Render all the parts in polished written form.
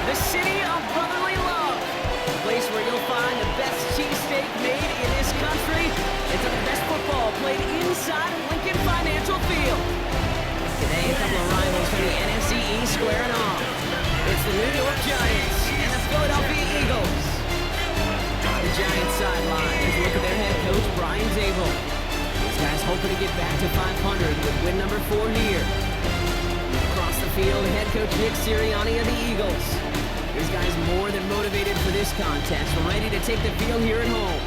the city of brotherly love. A place where you'll find the best cheesesteak made in this country. It's the best football played inside of Lincoln Financial Field. Today, a couple of rivals from the NFC East squaring off. It's the New York Giants and the Philadelphia Eagles. On the Giants sideline, let's look at their head coach, Brian Daboll. These guys hoping to get back to 500 with win number 4 here. Across the field, head coach Nick Sirianni of the Eagles. These guys more than motivated for this contest, ready to take the field here at home.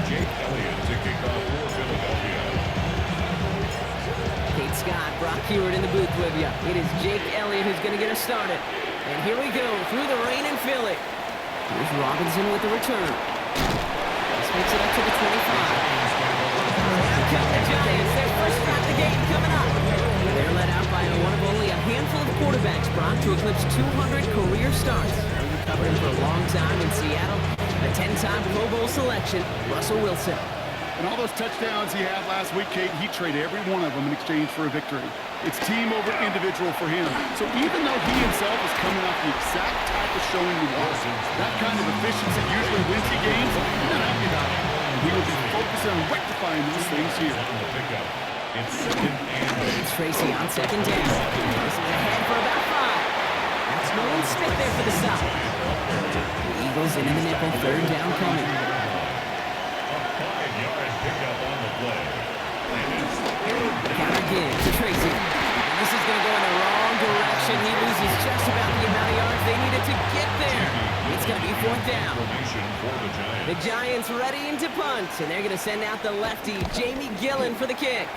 Jake Elliott to kick off for Philadelphia. Kate Scott, Brock Hewitt in the booth with you. It is Jake Elliott who's going to get us started. And here we go, through the rain in Philly. Here's Robinson with the return. This makes it up to the 25. The Giants, their first shot of the game coming up. They're led out by one of only a handful of quarterbacks, Brock, to eclipse 200 career starts. We've covered him for a long time in Seattle. A 10-time Pro Bowl selection, Russell Wilson. And all those touchdowns he had last week, Kate, he traded every one of them in exchange for a victory. It's team over individual for him. So even though he himself is coming off the exact type of showing you want, that kind of efficiency usually wins you games, you're not happy about it. He will be focused on rectifying these things here. It's second and It's Tracy on second down. This is ahead for about 5. That's Nolan Smith there for the stop. The Eagles into the nickel, third down coming. a 5-yard pickup on the play. Counter again to Tracy. And this is going to go in the wrong direction. He loses just about the amount of yards they needed to get there. It's going to be fourth down. Formation for the Giants. The Giants readying to punt, and they're going to send out the lefty, Jamie Gillen, for the kick.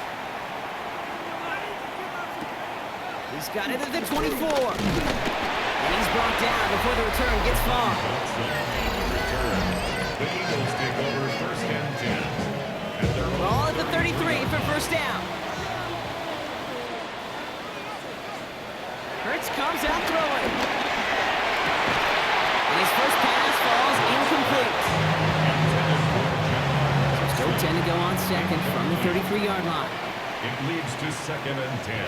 He's got it at the 24. And he's brought down before the return gets far. The Eagles take over first and 10. And they're Ball at the 33 for first down. Hurts comes out throwing. And his first pass falls incomplete. So still 10 to go on second from the 33-yard line. It leads to second and 10.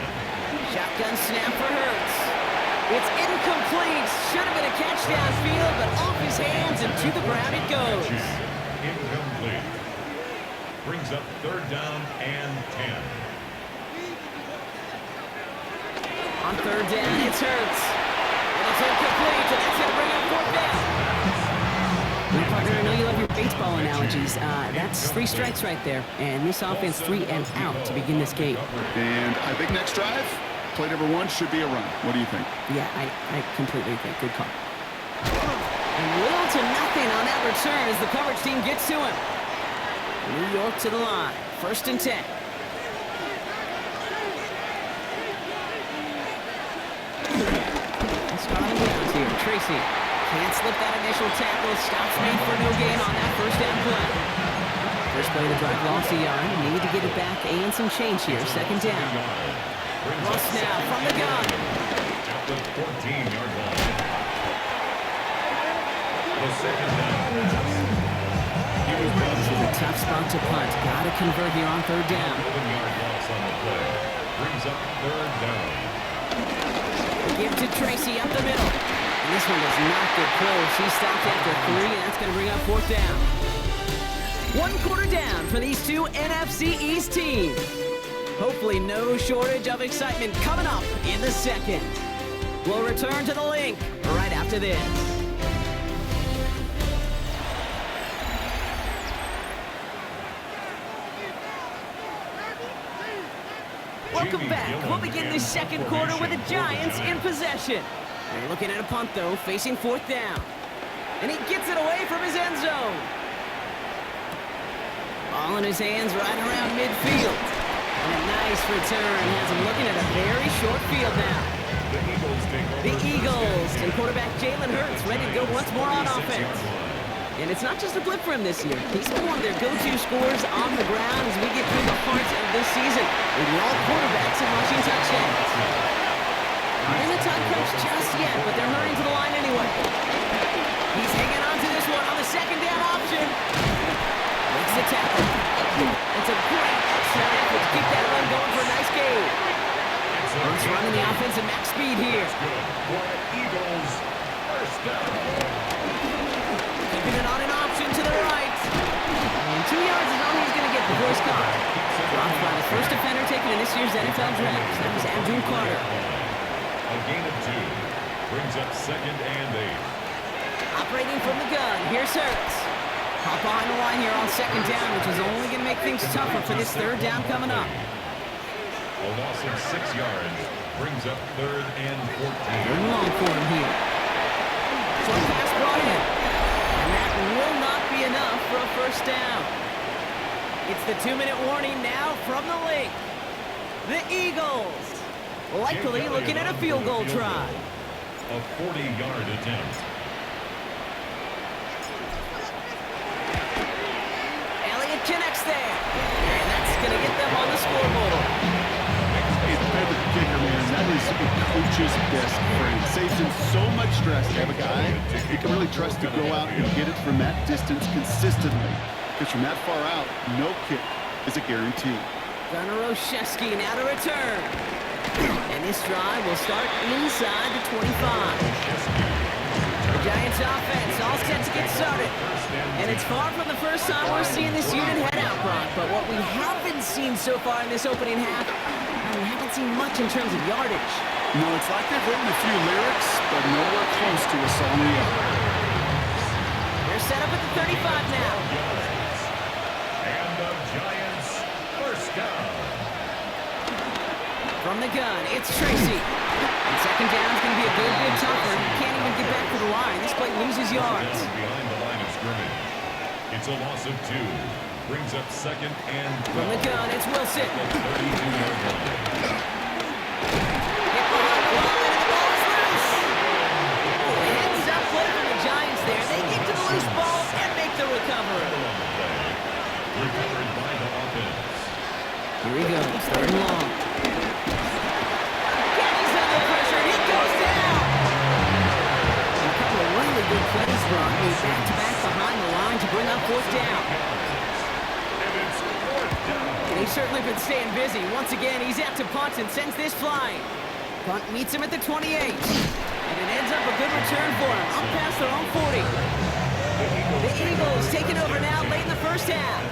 Shotgun snap for Hurts. It's incomplete. Should have been a catch downfield, but off his hands and to the ground it goes. Incomplete. Brings up third down and 10. On third down, it's Hurts. And it's incomplete, and that's going to bring up fourth down. My partner, I know you love your baseball analogies. That's 3 strikes right there. And this offense 3 and out to begin this game. And I think next drive, play number 1 should be a run. What do you think? Yeah, I completely agree. Good call. And little to nothing on that return as the coverage team gets to him. New York to the line. First and 10. Starting down here. Tracy can't slip that initial tackle. Stops made for no gain on that first down play. First play of the drive lost a yard. Need to get it back and some change here. Second down. Russ now from the gun. At the 14-yard line. The second down. This is a tough spot to punt. Got to convert here on third down. 11-yard loss on the play. Brings up third down. Give to Tracy up the middle. And this one does not get close. He stopped after 3, and that's going to bring up fourth down. 1 quarter down for these two NFC East teams. Hopefully no shortage of excitement coming up in the second. We'll return to the link right after this. Welcome back. We'll begin this second quarter with the Giants in possession. They're looking at a punt, though, facing fourth down. And he gets it away from his end zone. Ball in his hands right around midfield. And a nice return has him looking at a very short field now. The Eagles and quarterback Jalen Hurts ready to go once more on offense. And it's not just a blip for him this year. He's been one of their go-to scorers on the ground as we get through the heart of this season, leading all quarterbacks in rushing touchdowns. Not in the time crunch just yet, but they're hurrying to the line anyway. He's hanging on to this one on the second down option. Makes the tackle. It's a great snap to keep that run going for a nice gain. running the offense at max speed here. For Eagles, first down. Keeping it on an option to the right. And 2 yards is all he's going to get before he's caught. Dropped by the first defender taken in this year's NFL draft. That was Andrew Carter. A gain of 2. Brings up 2nd and 8. Operating from the gun. Here's Hurts. Hop behind the line here on 2nd down, which is only going to make things tougher for this 3rd down coming up. A loss of 6 yards. Brings up 3rd and 14. Good long for him here. Short pass brought in. And that will not be enough for a first down. It's the 2-minute warning now from the lake. The Eagles likely looking at a field goal try. A 40-yard attempt. Elliott connects there. And that's going to get them on the scoreboard. It's better the kicker, man. That is a coach's best friend. Saves him so much stress to have a guy you can really trust to go out and get it from that distance consistently. Because from that far out, no kick is a guarantee. Gunnar Olszewski now to return. And this drive will start inside the 25. The Giants offense all set to get started. And it's far from the first time we're seeing this unit head out, Brock. But what we haven't seen so far in this opening half, we haven't seen much in terms of yardage. No, it's like they've written a few lyrics, but nowhere close to a song yet. They're set up at the 35 now. And the Giants, first down. From the gun, it's Tracy. And 2nd down is going to be a good bit tougher. He can't even get back to the line. This play loses yards. Behind the line of scrimmage. It's a loss of 2. Brings up 2nd and 12. From the gun, it's Wilson. 32-yard line. Hit behind the line, and the ball is loose. A heads-up play from the Giants there. They get to the loose ball and make the recovery. Recovered by the offense. Here he goes, 3rd and long. Kenny's under pressure. He goes down. A couple of really good plays, Brock. He's back-to-back behind the line to bring up 4th down. And he's certainly been staying busy. Once again, he's out to punt and sends this flying. Punt meets him at the 28. And it ends up a good return for him. Up past their own 40. The Eagles taking over now late in the first half.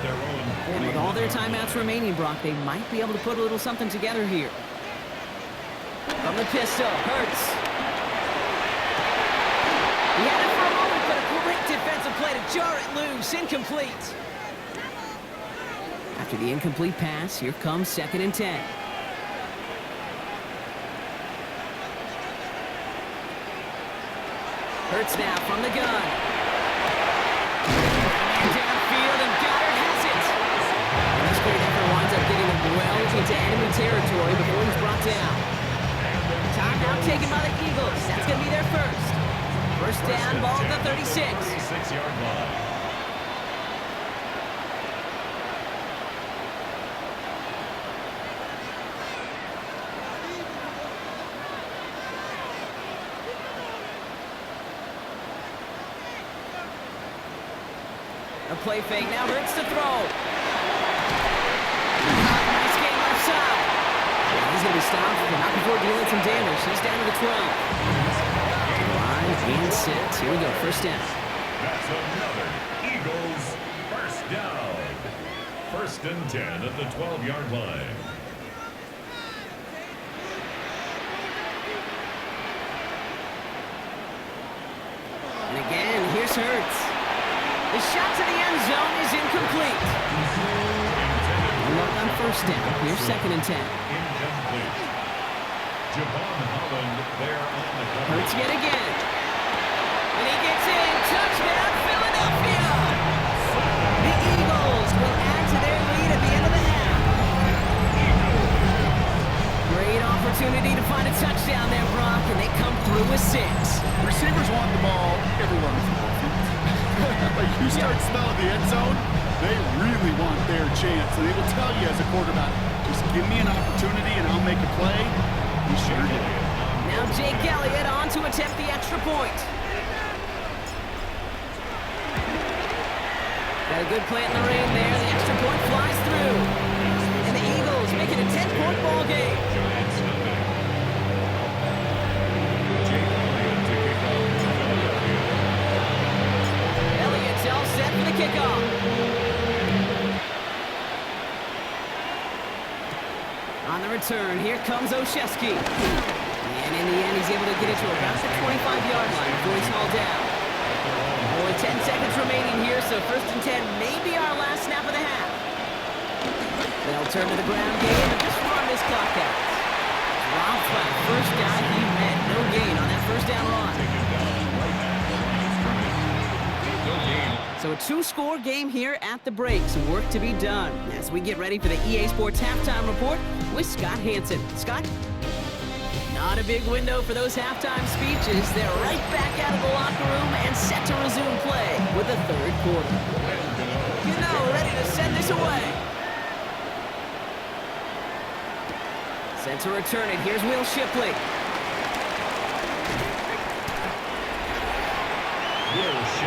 And with all their timeouts remaining, Brock, they might be able to put a little something together here. From the pistol, Hurts. He had it for a moment, but a great defensive play to jar it loose. Incomplete. After the incomplete pass, here comes 2nd and 10. Hurts now from the gun. And downfield, and Goddard has it. And this great effort winds up getting him well into enemy territory before he's brought down. Timeout taken by the Eagles. That's going to be their first. First down, ball at the 36. 36-yard line. A play fake, now Hurts to throw. Nice game left side. He's going to be stopped, but not before dealing some damage. He's down to the 12. Line and set. Here we go, first down. That's another Eagles first down. 1st and 10 at the 12-yard line. And again, here's Hurts. The shot to the end zone is incomplete. Look on first down. Here's 2nd and 10. Incomplete. Javon Holland there on the cover. Hurts yet again. And he gets in. Touchdown, Philadelphia. The Eagles will add to their lead at the end of the half. Great opportunity to find a touchdown there, Brock, and they come through with 6. Receivers want the ball everywhere on the football field. But you start smelling the end zone, they really want their chance. And they will tell you as a quarterback, just give me an opportunity and I'll make a play. He sure did. Now Jake Elliott on to attempt the extra point. Got a good plant in the rain there. The extra point flies through. And the Eagles make it a 10-point ball game. return. Here comes Olszewski. And in the end, he's able to get it to about the 25-yard line before he's hauled down. Only 10 seconds remaining here, so 1st and 10 may be our last snap of the half. They'll turn to the ground game and just run this clock out. Rob Flat, first guy he met, no gain on that first down run. So a 2-score game here at the break. Some work to be done as we get ready for the EA Sports Halftime Report with Scott Hanson. Scott? Not a big window for those halftime speeches. They're right back out of the locker room and set to resume play with the 3rd quarter. You know, ready to send this away. Set to return it. Here's Will Shipley.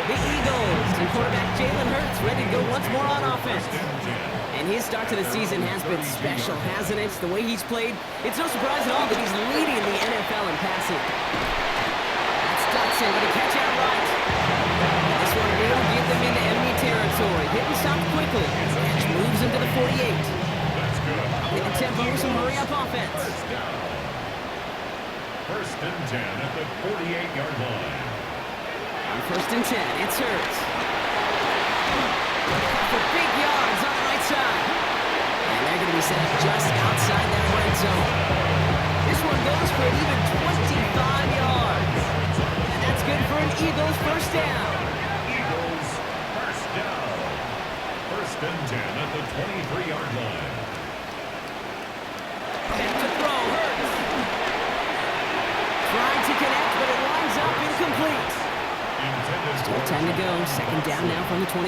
The Eagles and quarterback Jalen Hurts ready to go once more on offense. And his start to the season has been special, hasn't it? The way he's played, it's no surprise at all that he's leading the NFL in passing. That's Dotson, but a catch out right. And this one will get them into enemy territory. Hit and stop quickly. Catch moves into the 48. In the tempo, some hurry-up offense. 1st and 10 at the 48-yard line. On 1st and 10, it's Hurts. For big yards on the right side. And they're going to be set up just outside that red zone. This one goes for an even 25 yards. And that's good for an Eagles first down. Eagles first down. 1st and 10 at the 23-yard line. Back to throw, Hurts. Trying to connect, but it winds up incomplete. Still time to go. 2nd down now from the 23.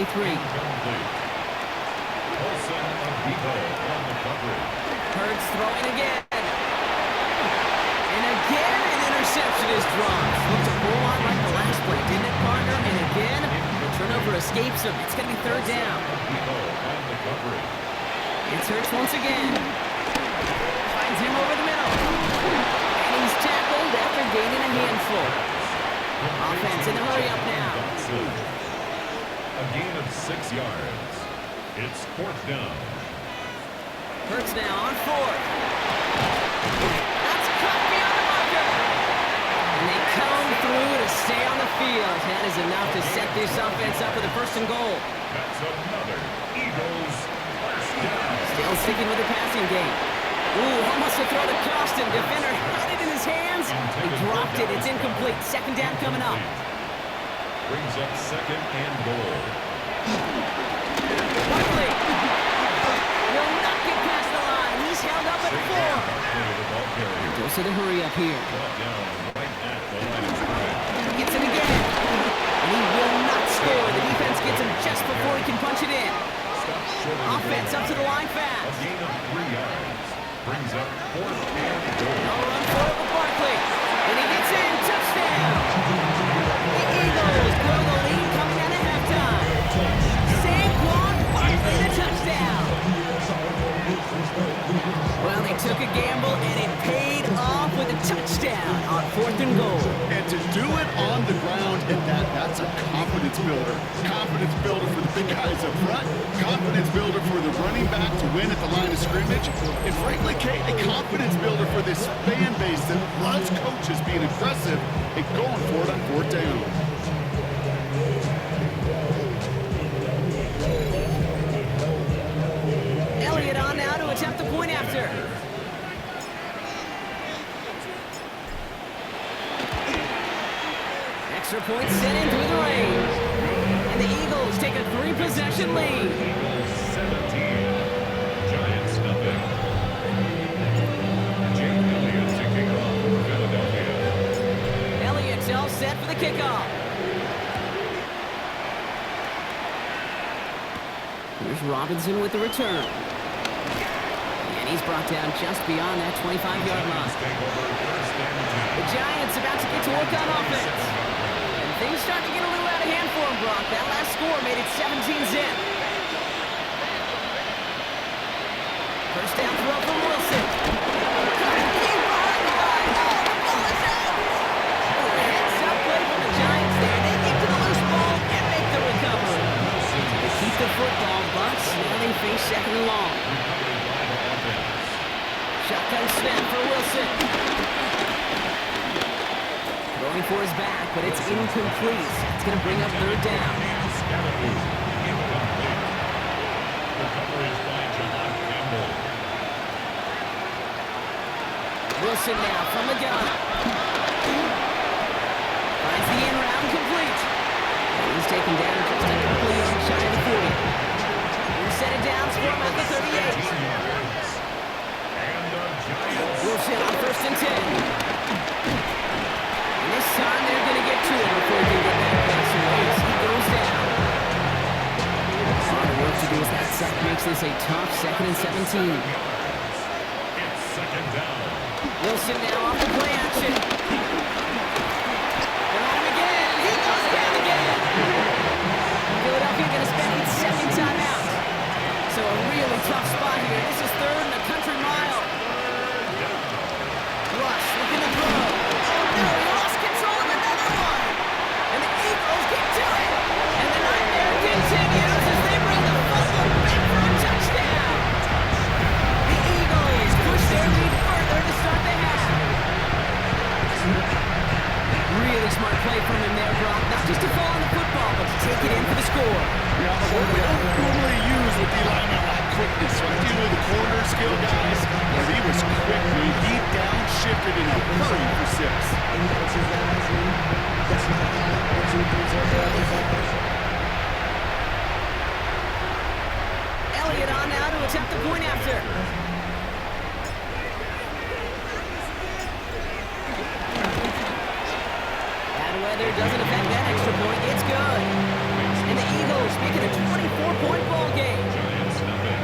Hurts throwing again. And again, an interception is drawn. Looked a whole lot like the last play, didn't it, partner? And again, the turnover escapes him. It's going to be 3rd down. It's Hurts once again. Finds him over the middle. And he's tackled after gaining a handful. Offense in the hurry-up now. A gain of 6 yards. It's 4th down. Hurts now on 4th. That's cut beyond the marker. And they come through to stay on the field. That is enough to set this offense up with a 1st and goal. That's another Eagles first down. Still sticking with the passing game. Ooh, almost a throw to Costin. Defender had it in his hands. He dropped it. It's incomplete. 2nd down coming up. Brings up 2nd and goal. Barkley will not get past the line. He's held up at 4. Goes to the hurry up here. Gets it again. And he will not score. The defense gets him just before he can punch it in. Offense up to the line fast. A gain of 3 yards. Brings up 4th and goal. No run for it with Barkley. And he gets in. Touchdown. The Eagles grow the lead coming out of halftime. Saquon Barkley, the touchdown. Well, they took a gamble, and it paid off with a touchdown on 4th and goal. And to do it on the ground at that's a confidence builder. Confidence builder for the big guys up front. Confidence builder for the running back to win at the line of scrimmage. And frankly, Kate, a confidence builder for this fan base that loves coaches being aggressive and going for it on 4th down. Elliott on now to attempt the point after. Extra point sent in through the range. And the Eagles take a 3-possession lead. 17. Giants nothing. Jake Elliott to kick off for Philadelphia. Elliott's all set for the kickoff. Here's Robinson with the return. And he's brought down just beyond that 25-yard line. The Giants about to get to work on offense. And things start to get a little out of hand for him, Brock. That last score made it 17-zip. First down throw from Wilson. Heads up play from the Giants there. They get to the loose ball and make the recovery. They keep the football, but now they face 2nd and long. Shotgun snap for Wilson. Going for his back, but it's incomplete. It's going to bring up third down. Wilson now from the gun. Finds the in route complete. He's taken down just a couple yards shy of the 40. We'll set it down, score him at the 38. Wilson on 1st and 10. And this time they're going to get to him before he can get that pass away as he goes down. A lot of work to do as that sack makes this a tough 2nd and 17. It's 2nd down. Wilson now off the play action. They're on him again. He goes down again. Philadelphia going to spend its 2nd timeout. So a really tough spot here. This is 3rd and a country mile. Rush looking to throw. Oh no, he lost control of another one. And the Eagles get to it. And the nightmare continues as they bring the football back for a touchdown. The Eagles push their lead further to start the half. Really smart play from him there, Brock. Not just to fall on the football, but to take it in for the score. Yeah, the word we don't normally use with the lineman like quickness. So I'm dealing with the corner skill guys, but he was quick. He downshifted in a hurry for 6. Elliott on now to attempt the point after. Bad weather doesn't affect that extra point. It's good. And the Eagles make it a 24-point ball game. Giants nothing.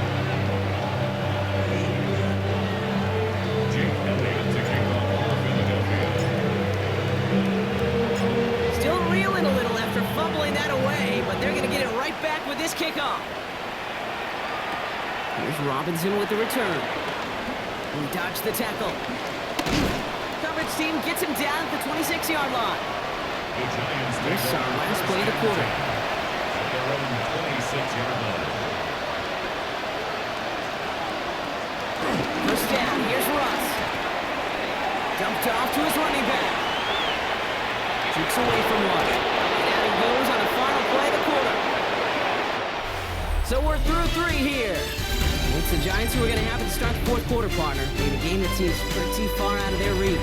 Jake Elliott to kick off for Philadelphia. Still reeling a little after fumbling that away, but they're going to get it right back with this kickoff. Here's Robinson with the return. He dodged the tackle. Coverage team gets him down at the 26-yard line. The Giants This is our last play of the quarter. at their own 26-yard line. First down, here's Russ. Dumped off to his running back. Shoots away from one. And out he goes on the final play of the quarter. So we're through 3 here. It's the Giants who are going to have it to start the 4th quarter, partner. In a game that seems pretty far out of their reach.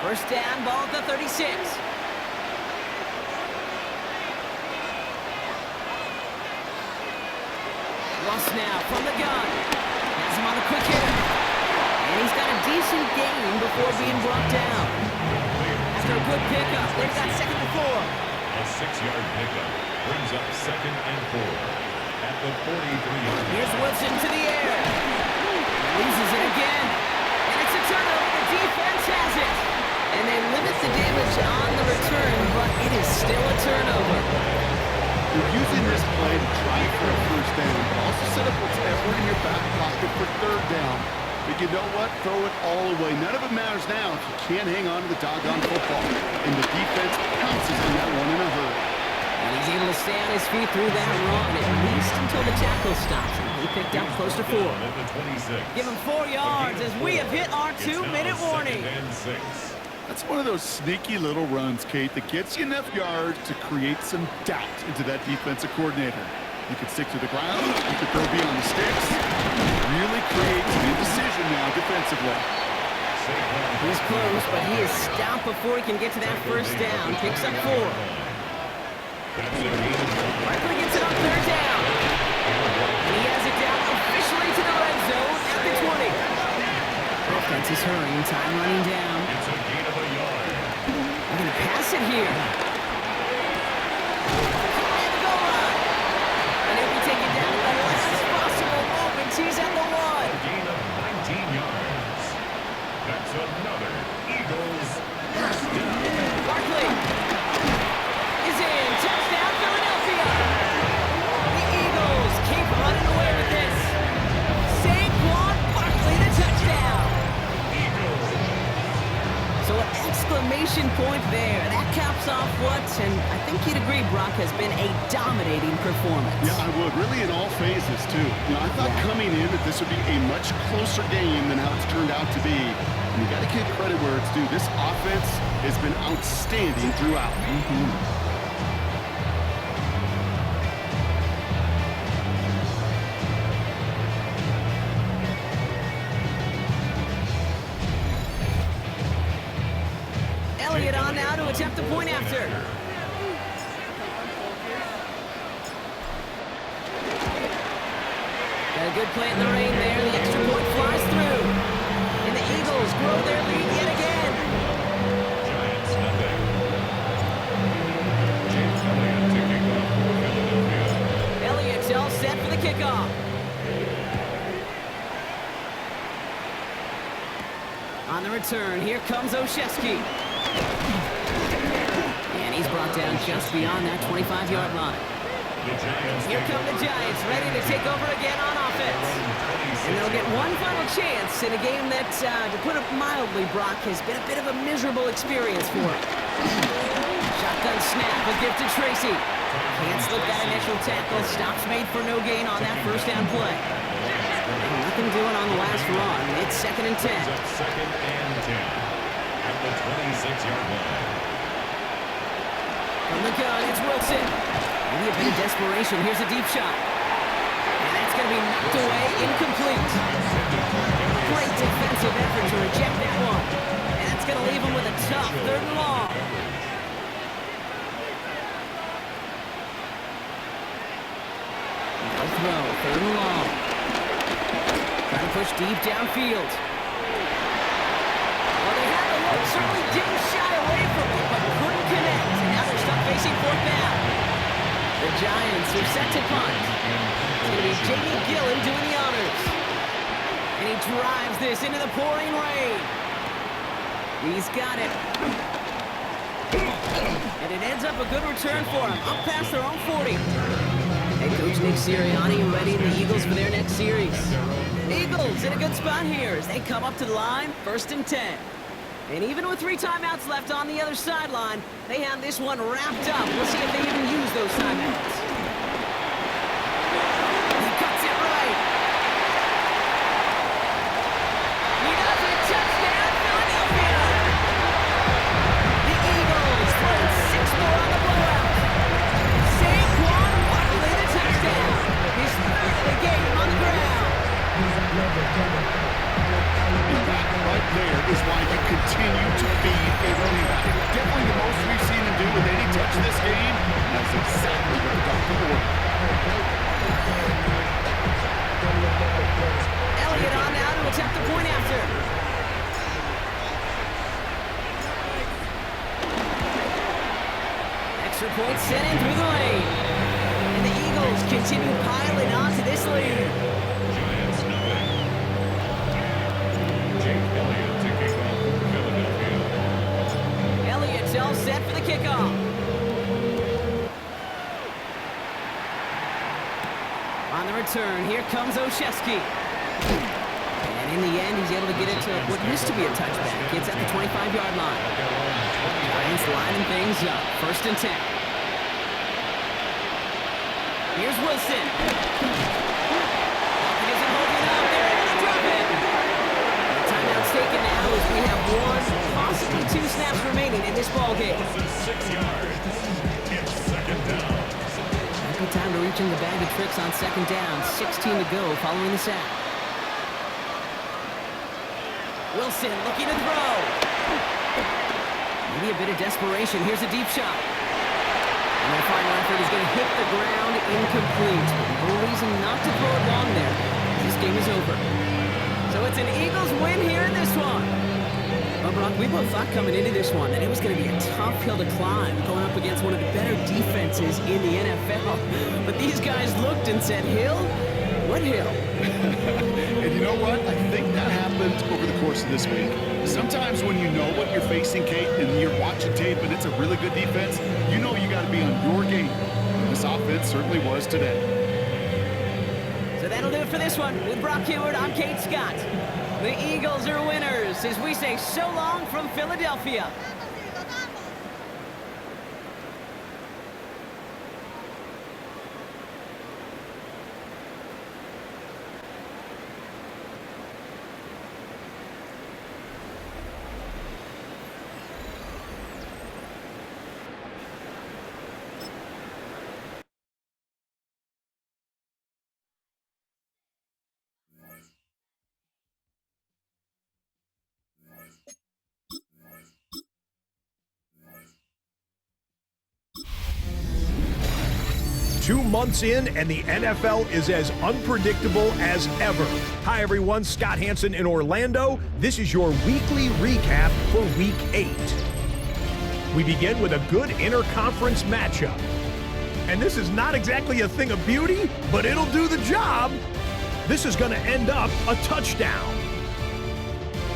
First down, ball at the 36. Russ now from the gun. Has him on the quick hitter. And he's got a decent gain before being brought down. After a good pickup, they've got 2nd and 4. A 6-yard pickup brings up 2nd and 4 at the 43-yard line. Here's Wilson to the air. Loses it again. And it's a turnover. The defense has it. And they limit the damage on the return, but it is still a turnover. You're using this play to try for a first down, but also set up what's effort in your back pocket for 3rd down. But you know what? Throw it all away. None of it matters now if you can't hang on to the doggone football. And the defense pounces on that one in a hurry. And he's able to stay on his feet through that run, at least until the tackle stops him. He picked up close to 4. At the 26. Give him 4 yards as we have hit our 2-minute warning. 2nd and 6. That's one of those sneaky little runs, Kate, that gets you enough yards to create some doubt into that defensive coordinator. You can stick to the ground, you can throw beyond the sticks. Really creates an indecision now defensively. He's close, but he is stopped before he can get to that first down. Picks up 4. Barkley gets it on 3rd down. And he has it down officially to the red zone at the 20. Offense is hurrying, time running down. It's a gain of a yard. They're going to pass it here. And the goal line. And he'll be taken down at the last possible moment. He's at the 1. A gain of 19 yards. That's another Eagles first down. Barkley is in. Touchdown, Philadelphia. The Eagles keep running So an exclamation point there. That caps off what, and I think you'd agree, Brock, has been a dominating performance. Yeah, I would. Really in all phases, too. You know, I thought coming in that this would be a much closer game than how it's turned out to be. And you got to give credit where it's due. This offense has been outstanding throughout. Elliott on now to attempt the point after. Got a good play in the rain there. The extra point flies through. And the Eagles grow their lead yet again. Giants nothing. Jake Elliott taking off for Philadelphia. Elliott's all set for the kickoff. On the return, here comes Olszewski. And he's brought down just beyond that 25-yard line. Here come the Giants, ready to take over again on offense. And they'll get one final chance in a game that, to put it mildly, Brock, has been a bit of a miserable experience for him. Shotgun snap, a gift to Tracy. Can't slip that initial tackle. Stops made for no gain on that first down play. Nothing doing on the last run. It's 2nd and 10. Second and 10 at the 26-yard line. From the gun, it's Wilson. Maybe a bit of desperation. Here's a deep shot. And that's going to be knocked away, incomplete. Great defensive effort to reject that one. And that's going to leave him with a tough 3rd and long. No throw, 3rd and long. Trying to push deep downfield. Well, they had the look, certainly didn't shy away from it, but couldn't connect. And now they're stuck facing 4th down. The Giants are set to punt. It's going to be Jamie Gillen doing the honors. And he drives this into the pouring rain. He's got it. And it ends up a good return for him, up past their own 40. Head coach Nick Sirianni readying the Eagles for their next series. Eagles in a good spot here as they come up to the line, 1st and 10. And even with 3 timeouts left on the other sideline, they have this one wrapped up. We'll see if they even use those timeouts. He cuts it right. He does it. Touchdown, Philadelphia. The Eagles playing 6 more on the blowout. Saquon Barkley the touchdown. His 3rd of the game on the ground. And that right there is why you continue to feed a running back. Definitely the most we've seen him do with any touch this game. That's exactly what the doctor ordered. Elliott on now to attempt the point after. Extra point sent in through the lane. And the Eagles continue piling on to this lead. Giants nothing. Jake Elliott taking off for Philadelphia. Elliott's all set for the kickoff. On the return, here comes Olszewski. And in the end, he's able to get it to what used to be a touchback. It's at the 25-yard line. Giants lining things up, 1st and 10. Here's Wilson. Pocket isn't holding up. They're able to drop it. The timeout's taken now as we have 1, possibly 2 snaps remaining in this ballgame. 6 yards. It's 2nd down. Good time to reach in the bag of tricks on 2nd down. 16 to go following the sack. Wilson looking to throw. Maybe a bit of desperation. Here's a deep shot. And their final effort is going to hit the ground incomplete. No reason not to throw it long there. This game is over. So it's an Eagles win here in this one. Well, Brock, we both thought coming into this one that it was going to be a tough hill to climb going up against one of the better defenses in the NFL. But these guys looked and said, Hill? What hill? And you know what? I think that happened over the course of this week. Sometimes when you know what you're facing, Kate, and you're watching tape and it's a really good defense, you know you got to be on your game. And this offense certainly was today. So that'll do it for this one. With Brock Huard, I'm Kate Scott. The Eagles are winners as we say so long from Philadelphia. Two months in, and the NFL is as unpredictable as ever. Hi, everyone. Scott Hanson in Orlando. This is your weekly recap for Week 8. We begin with a good interconference matchup. And this is not exactly a thing of beauty, but it'll do the job. This is going to end up a touchdown.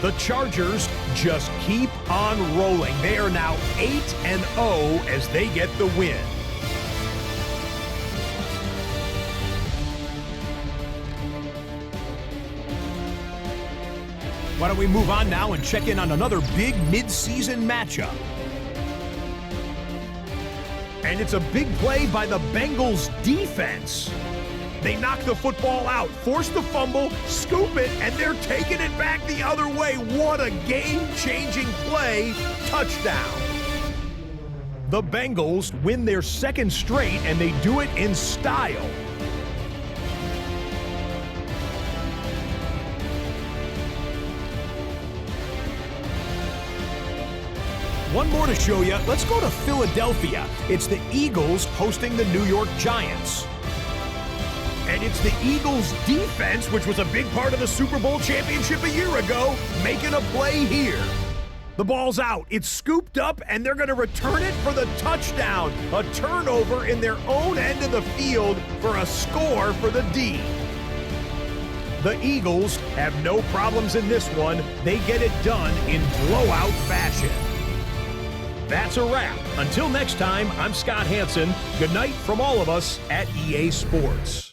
The Chargers just keep on rolling. They are now 8-0 as they get the win. Why don't we move on now and check in on another big mid-season matchup. And it's a big play by the Bengals defense. They knock the football out, force the fumble, scoop it, and they're taking it back the other way. What a game-changing play. Touchdown. The Bengals win their second straight, and they do it in style. One more to show you. Let's go to Philadelphia. It's the Eagles hosting the New York Giants. And it's the Eagles' defense, which was a big part of the Super Bowl championship a year ago, making a play here. The ball's out. It's scooped up, and they're going to return it for the touchdown. A turnover in their own end of the field for a score for the D. The Eagles have no problems in this one. They get it done in blowout fashion. That's a wrap. Until next time, I'm Scott Hanson. Good night from all of us at EA Sports.